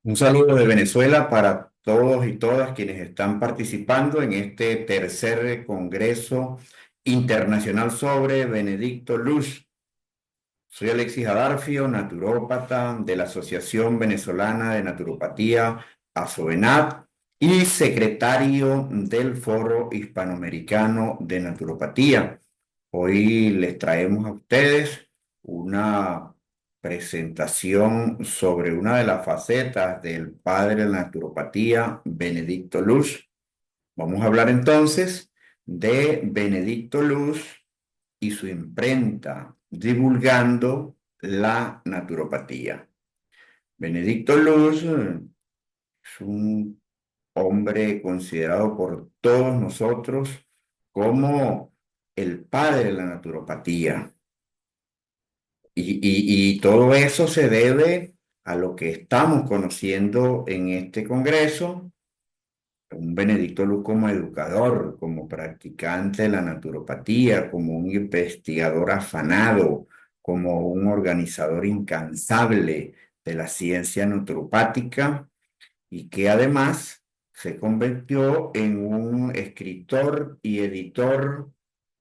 Un saludo de Venezuela para todos y todas quienes están participando en este tercer Congreso Internacional sobre Benedicto Luz. Soy Alexis Adarfio, naturópata de la Asociación Venezolana de Naturopatía, ASOVENAT, y secretario del Foro Hispanoamericano de Naturopatía. Hoy les traemos a ustedes una presentación sobre una de las facetas del padre de la naturopatía, Benedicto Luz. Vamos a hablar entonces de Benedicto Luz y su imprenta, divulgando la naturopatía. Benedicto Luz es un hombre considerado por todos nosotros como el padre de la naturopatía. Y todo eso se debe a lo que estamos conociendo en este Congreso, un Benedicto Luz como educador, como practicante de la naturopatía, como un investigador afanado, como un organizador incansable de la ciencia naturopática y que además se convirtió en un escritor y editor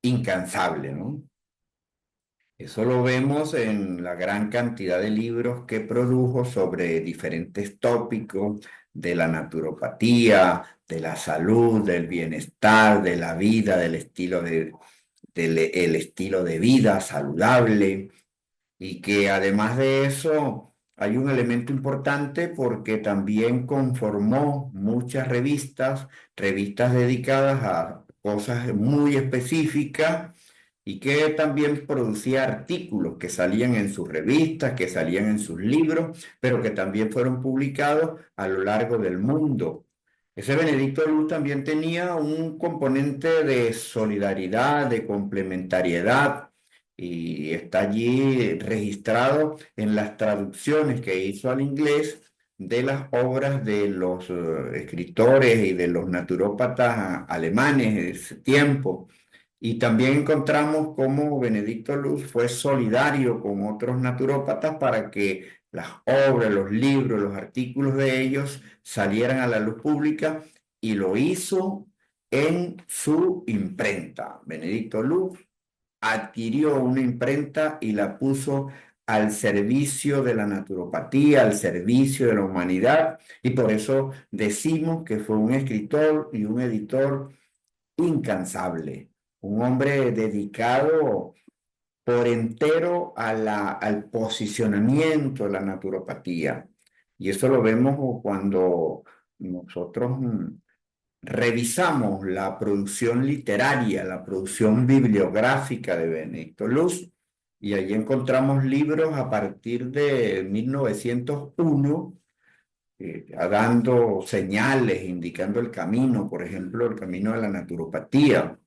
incansable, ¿no? Eso lo vemos en la gran cantidad de libros que produjo sobre diferentes tópicos de la naturopatía, de la salud, del bienestar, de la vida, del estilo de vida saludable. Y que además de eso hay un elemento importante porque también conformó muchas revistas, revistas dedicadas a cosas muy específicas y que también producía artículos que salían en sus revistas, que salían en sus libros, pero que también fueron publicados a lo largo del mundo. Ese Benedicto Luz también tenía un componente de solidaridad, de complementariedad, y está allí registrado en las traducciones que hizo al inglés de las obras de los escritores y de los naturópatas alemanes de ese tiempo. Y también encontramos cómo Benedicto Luz fue solidario con otros naturópatas para que las obras, los libros, los artículos de ellos salieran a la luz pública y lo hizo en su imprenta. Benedicto Luz adquirió una imprenta y la puso al servicio de la naturopatía, al servicio de la humanidad, y por eso decimos que fue un escritor y un editor incansable, un hombre dedicado por entero a al posicionamiento de la naturopatía. Y eso lo vemos cuando nosotros revisamos la producción literaria, la producción bibliográfica de Benedicto Luz, y allí encontramos libros a partir de 1901, dando señales, indicando el camino, por ejemplo, el camino de la naturopatía.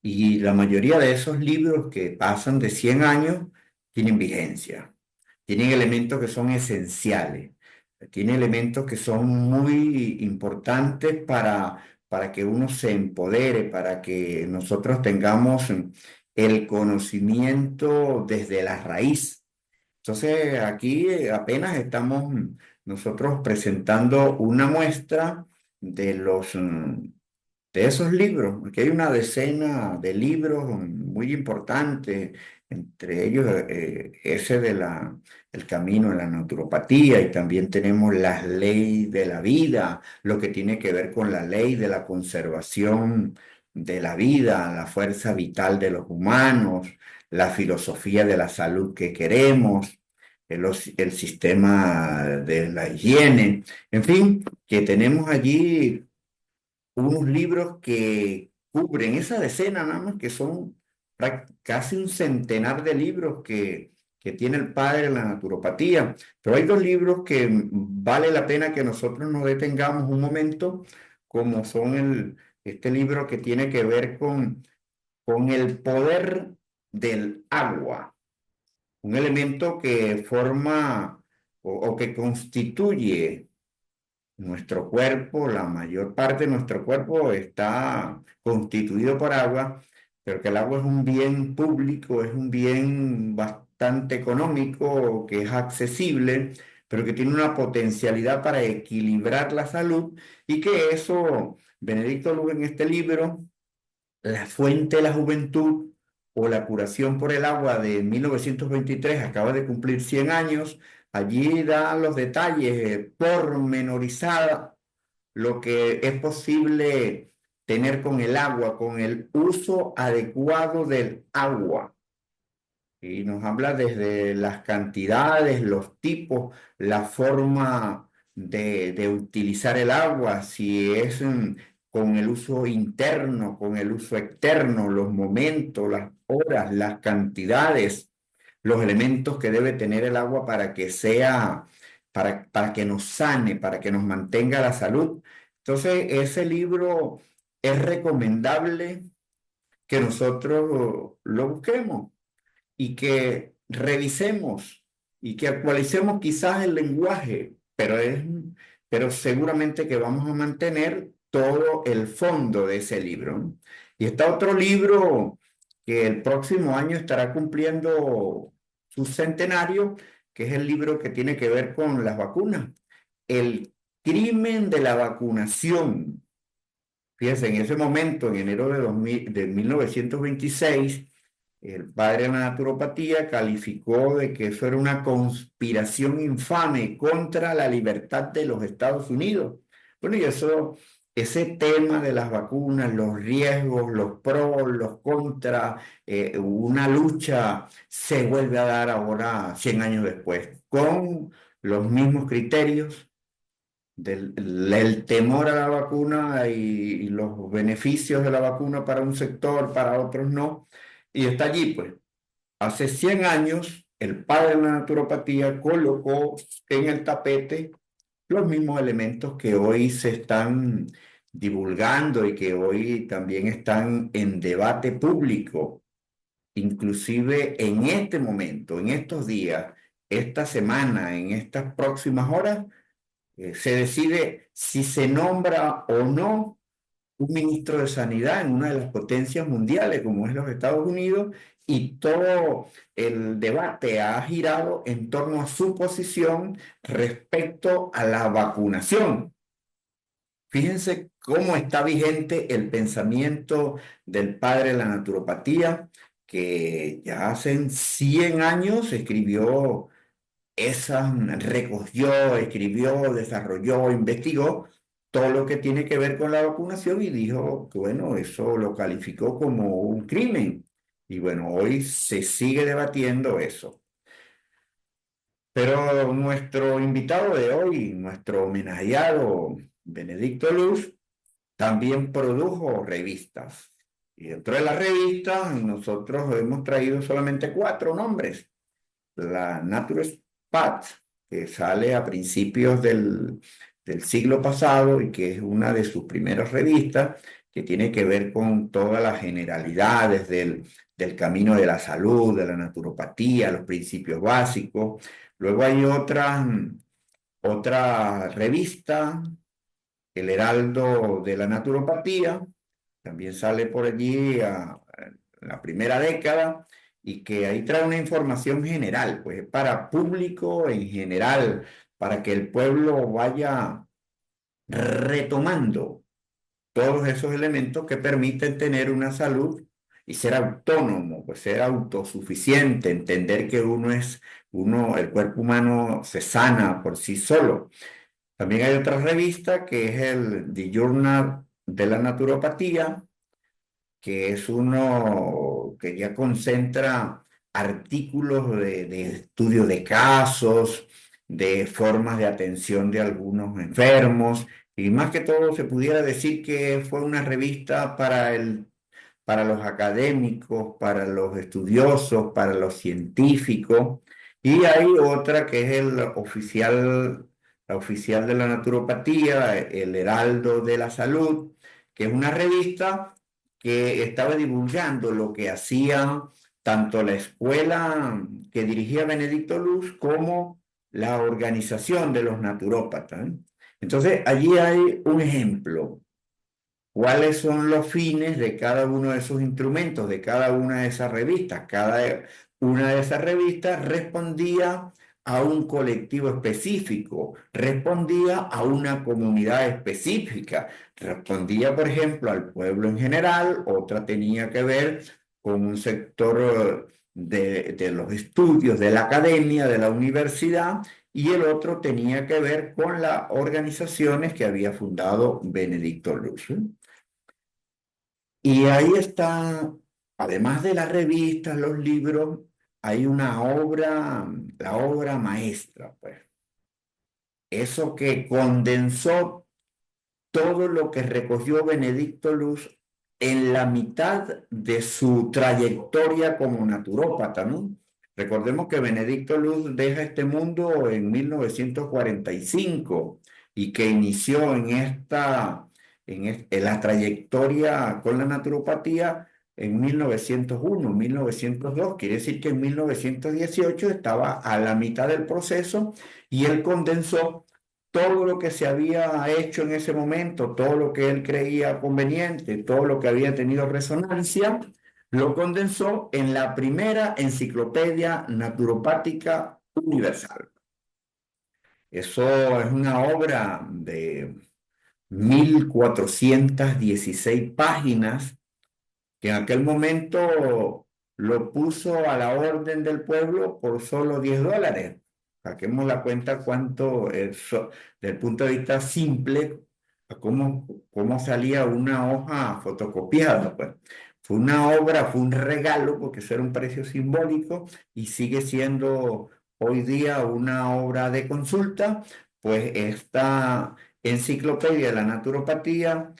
Y la mayoría de esos libros que pasan de 100 años tienen vigencia, tienen elementos que son esenciales, tienen elementos que son muy importantes para que uno se empodere, para que nosotros tengamos el conocimiento desde la raíz. Entonces, aquí apenas estamos nosotros presentando una muestra de de esos libros. Aquí hay una decena de libros muy importantes, entre ellos ese de El camino en la naturopatía, y también tenemos las leyes de la vida, lo que tiene que ver con la ley de la conservación de la vida, la fuerza vital de los humanos, la filosofía de la salud que queremos, el sistema de la higiene, en fin, que tenemos allí unos libros que cubren esa decena nada más, que son casi un centenar de libros que tiene el padre de la naturopatía. Pero hay dos libros que vale la pena que nosotros nos detengamos un momento, como son este libro que tiene que ver con el poder del agua, un elemento que forma o que constituye nuestro cuerpo, la mayor parte de nuestro cuerpo está constituido por agua, pero que el agua es un bien público, es un bien bastante económico, que es accesible, pero que tiene una potencialidad para equilibrar la salud y que eso, Benedicto Luz en este libro, La fuente de la juventud o La curación por el agua de 1923, acaba de cumplir 100 años, allí da los detalles pormenorizada lo que es posible tener con el agua, con el uso adecuado del agua. Y nos habla desde las cantidades, los tipos, la forma de utilizar el agua, si es con el uso interno, con el uso externo, los momentos, las horas, las cantidades, los elementos que debe tener el agua para que sea, para que nos sane, para que nos mantenga la salud. Entonces, ese libro es recomendable que nosotros lo busquemos y que revisemos y que actualicemos quizás el lenguaje, pero seguramente que vamos a mantener todo el fondo de ese libro, ¿no? Y está otro libro que el próximo año estará cumpliendo su centenario, que es el libro que tiene que ver con las vacunas, El crimen de la vacunación. Fíjense, en ese momento, en enero de 1926, el padre de la naturopatía calificó de que eso era una conspiración infame contra la libertad de los Estados Unidos. Bueno, y eso, ese tema de las vacunas, los riesgos, los pros, los contras, una lucha se vuelve a dar ahora, 100 años después, con los mismos criterios el temor a la vacuna y los beneficios de la vacuna para un sector, para otros no. Y está allí, pues. Hace 100 años, el padre de la naturopatía colocó en el tapete los mismos elementos que hoy se están divulgando y que hoy también están en debate público. Inclusive en este momento, en estos días, esta semana, en estas próximas horas, se decide si se nombra o no un ministro de Sanidad en una de las potencias mundiales, como es los Estados Unidos, y todo el debate ha girado en torno a su posición respecto a la vacunación. Fíjense cómo está vigente el pensamiento del padre de la naturopatía, que ya hace 100 años escribió esa recogió, escribió, desarrolló, investigó todo lo que tiene que ver con la vacunación y dijo que, bueno, eso lo calificó como un crimen. Y bueno, hoy se sigue debatiendo eso. Pero nuestro invitado de hoy, nuestro homenajeado Benedicto Luz, también produjo revistas. Y dentro de las revistas nosotros hemos traído solamente 4 nombres. La Naturopath, que sale a principios del siglo pasado y que es una de sus primeras revistas, que tiene que ver con todas las generalidades del camino de la salud, de la naturopatía, los principios básicos. Luego hay otra revista, El Heraldo de la Naturopatía, también sale por allí a la primera década y que ahí trae una información general, pues para público en general, para que el pueblo vaya retomando todos esos elementos que permiten tener una salud y ser autónomo, pues ser autosuficiente, entender que el cuerpo humano se sana por sí solo. También hay otra revista que es el The Journal de la Naturopatía, que es uno que ya concentra artículos de estudio de casos, de formas de atención de algunos enfermos, y más que todo se pudiera decir que fue una revista para los académicos, para los estudiosos, para los científicos, y hay otra que es la oficial de la naturopatía, el Heraldo de la Salud, que es una revista que estaba divulgando lo que hacía tanto la escuela que dirigía Benedicto Luz como la organización de los naturópatas, ¿eh? Entonces, allí hay un ejemplo. ¿Cuáles son los fines de cada uno de esos instrumentos, de cada una de esas revistas? Cada una de esas revistas respondía a un colectivo específico, respondía a una comunidad específica, respondía, por ejemplo, al pueblo en general, otra tenía que ver con un sector de los estudios, de la academia, de la universidad, y el otro tenía que ver con las organizaciones que había fundado Benedicto Luz. Y ahí está, además de las revistas, los libros, hay una obra, la obra maestra, pues. Eso que condensó todo lo que recogió Benedicto Luz en la mitad de su trayectoria como naturópata, ¿no? Recordemos que Benedicto Luz deja este mundo en 1945 y que inició en la trayectoria con la naturopatía en 1901, 1902. Quiere decir que en 1918 estaba a la mitad del proceso y él condensó todo lo que se había hecho en ese momento, todo lo que él creía conveniente, todo lo que había tenido resonancia, lo condensó en la primera enciclopedia naturopática universal. Eso es una obra de 1416 páginas que en aquel momento lo puso a la orden del pueblo por solo $10. Saquemos la cuenta cuánto, desde el punto de vista simple, a cómo salía una hoja fotocopiada, pues. Fue una obra, fue un regalo, porque eso era un precio simbólico y sigue siendo hoy día una obra de consulta, pues esta enciclopedia de la naturopatía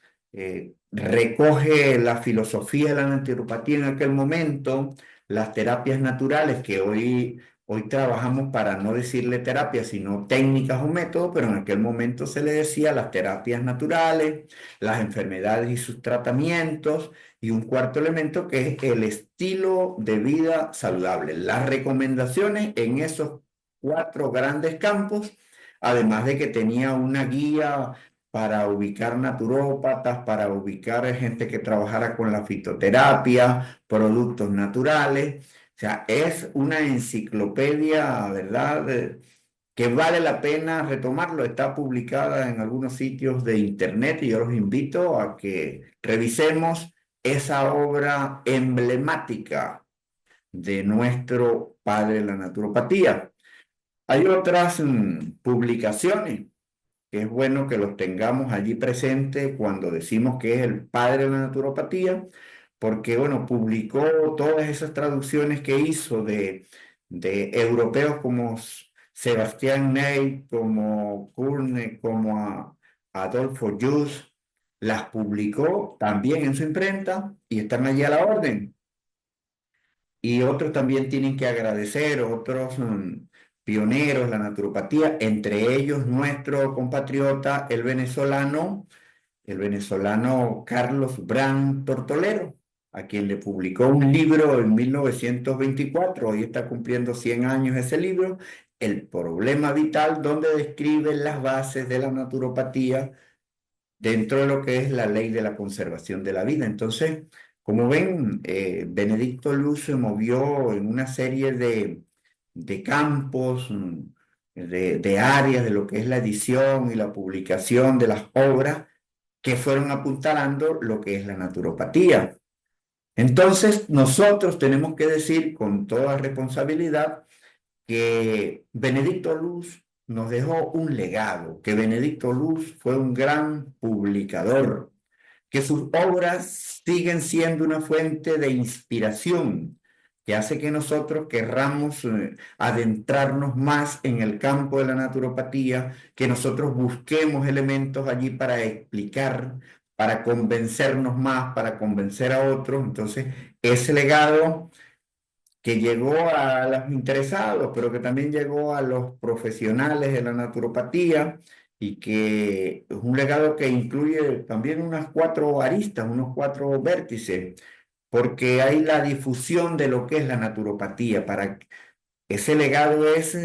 recoge la filosofía de la naturopatía en aquel momento, las terapias naturales que hoy trabajamos para no decirle terapia, sino técnicas o métodos, pero en aquel momento se le decía las terapias naturales, las enfermedades y sus tratamientos, y un cuarto elemento que es el estilo de vida saludable, las recomendaciones en esos cuatro grandes campos, además de que tenía una guía para ubicar naturópatas, para ubicar gente que trabajara con la fitoterapia, productos naturales. O sea, es una enciclopedia, ¿verdad? Que vale la pena retomarlo. Está publicada en algunos sitios de internet y yo los invito a que revisemos esa obra emblemática de nuestro padre de la naturopatía. Hay otras publicaciones que es bueno que los tengamos allí presentes cuando decimos que es el padre de la naturopatía, porque, bueno, publicó todas esas traducciones que hizo de europeos como Sebastián Ney, como Kurne, como Adolfo Jus, las publicó también en su imprenta y están allí a la orden. Y otros también tienen que agradecer, otros pioneros, la naturopatía, entre ellos nuestro compatriota, el venezolano Carlos Bran Tortolero, a quien le publicó un libro en 1924, hoy está cumpliendo 100 años ese libro, El problema vital, donde describe las bases de la naturopatía dentro de lo que es la ley de la conservación de la vida. Entonces, como ven, Benedicto Luz se movió en una serie de campos, de áreas de lo que es la edición y la publicación de las obras que fueron apuntalando lo que es la naturopatía. Entonces, nosotros tenemos que decir con toda responsabilidad que Benedicto Luz nos dejó un legado, que Benedicto Luz fue un gran publicador, que sus obras siguen siendo una fuente de inspiración que hace que nosotros querramos adentrarnos más en el campo de la naturopatía, que nosotros busquemos elementos allí para explicar, para convencernos más, para convencer a otros. Entonces, ese legado que llegó a los interesados, pero que también llegó a los profesionales de la naturopatía y que es un legado que incluye también unas cuatro aristas, unos cuatro vértices, porque hay la difusión de lo que es la naturopatía. Para ese legado es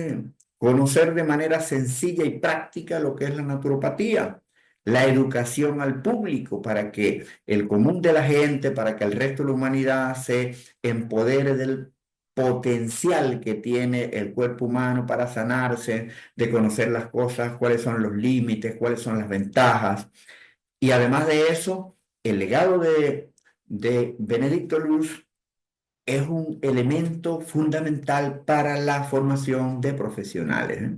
conocer de manera sencilla y práctica lo que es la naturopatía. La educación al público para que el común de la gente, para que el resto de la humanidad se empodere del potencial que tiene el cuerpo humano para sanarse, de conocer las cosas, cuáles son los límites, cuáles son las ventajas. Y además de eso, el legado de Benedicto Luz es un elemento fundamental para la formación de profesionales, ¿eh?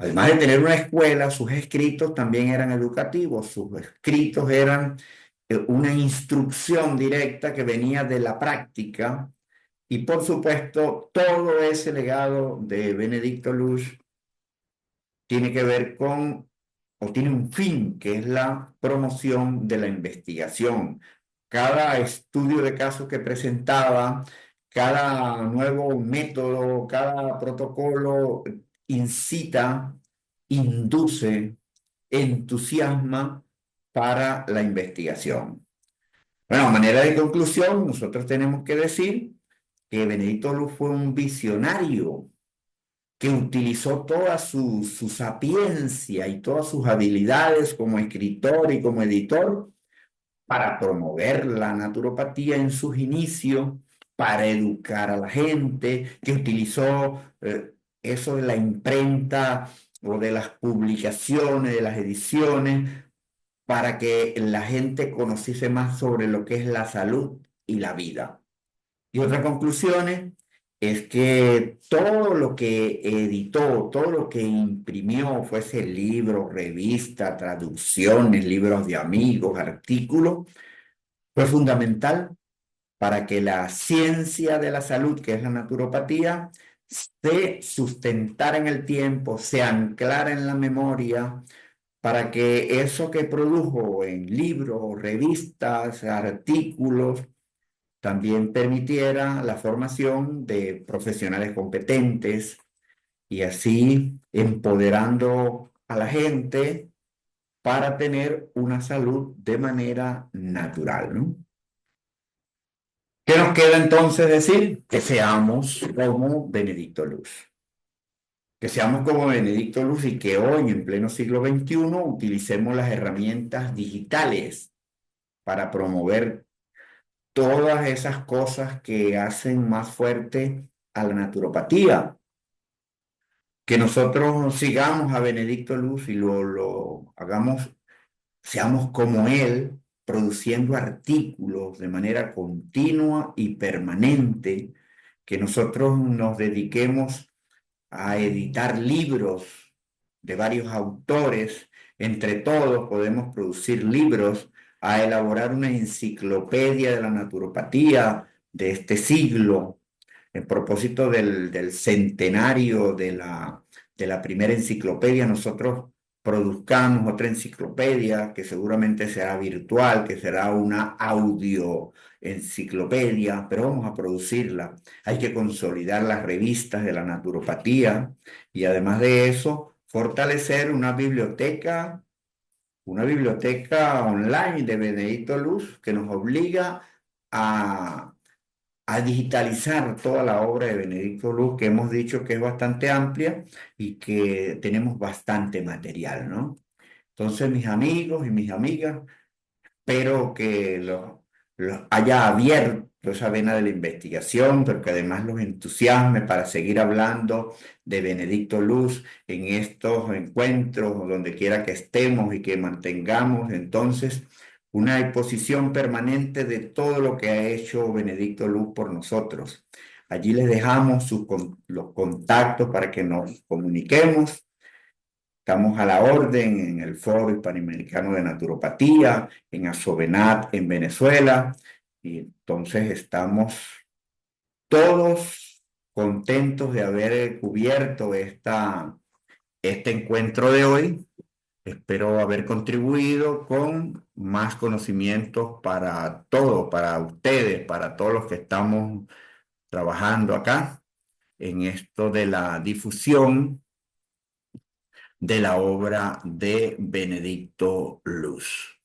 Además de tener una escuela, sus escritos también eran educativos, sus escritos eran una instrucción directa que venía de la práctica y por supuesto todo ese legado de Benedicto Luz tiene que ver con, o tiene un fin, que es la promoción de la investigación. Cada estudio de caso que presentaba, cada nuevo método, cada protocolo incita, induce, entusiasma para la investigación. Bueno, a manera de conclusión, nosotros tenemos que decir que Benedicto Luz fue un visionario que utilizó toda su sapiencia y todas sus habilidades como escritor y como editor para promover la naturopatía en sus inicios, para educar a la gente, que utilizó eso de la imprenta o de las publicaciones, de las ediciones, para que la gente conociese más sobre lo que es la salud y la vida. Y otras conclusiones es que todo lo que editó, todo lo que imprimió, fuese libros, revistas, traducciones, libros de amigos, artículos, fue fundamental para que la ciencia de la salud, que es la naturopatía, se sustentara en el tiempo, se anclara en la memoria, para que eso que produjo en libros, revistas, artículos, también permitiera la formación de profesionales competentes y así empoderando a la gente para tener una salud de manera natural, ¿no? ¿Qué nos queda entonces decir? Que seamos como Benedicto Luz. Que seamos como Benedicto Luz y que hoy, en pleno siglo XXI, utilicemos las herramientas digitales para promover todas esas cosas que hacen más fuerte a la naturopatía. Que nosotros sigamos a Benedicto Luz y lo hagamos, seamos como él, produciendo artículos de manera continua y permanente, que nosotros nos dediquemos a editar libros de varios autores, entre todos podemos producir libros, a elaborar una enciclopedia de la naturopatía de este siglo, en propósito del centenario de la primera enciclopedia. Nosotros produzcamos otra enciclopedia que seguramente será virtual, que será una audio enciclopedia, pero vamos a producirla. Hay que consolidar las revistas de la naturopatía y además de eso, fortalecer una biblioteca online de Benedicto Luz que nos obliga a digitalizar toda la obra de Benedicto Luz, que hemos dicho que es bastante amplia y que tenemos bastante material, ¿no? Entonces, mis amigos y mis amigas, espero que los haya abierto esa vena de la investigación, pero que además los entusiasme para seguir hablando de Benedicto Luz en estos encuentros, donde quiera que estemos y que mantengamos entonces una exposición permanente de todo lo que ha hecho Benedicto Luz por nosotros. Allí les dejamos los contactos para que nos comuniquemos. Estamos a la orden en el Foro Hispanoamericano de Naturopatía, en Asobenat, en Venezuela. Y entonces estamos todos contentos de haber cubierto este encuentro de hoy. Espero haber contribuido con más conocimientos para todos, para ustedes, para todos los que estamos trabajando acá en esto de la difusión de la obra de Benedicto Luz.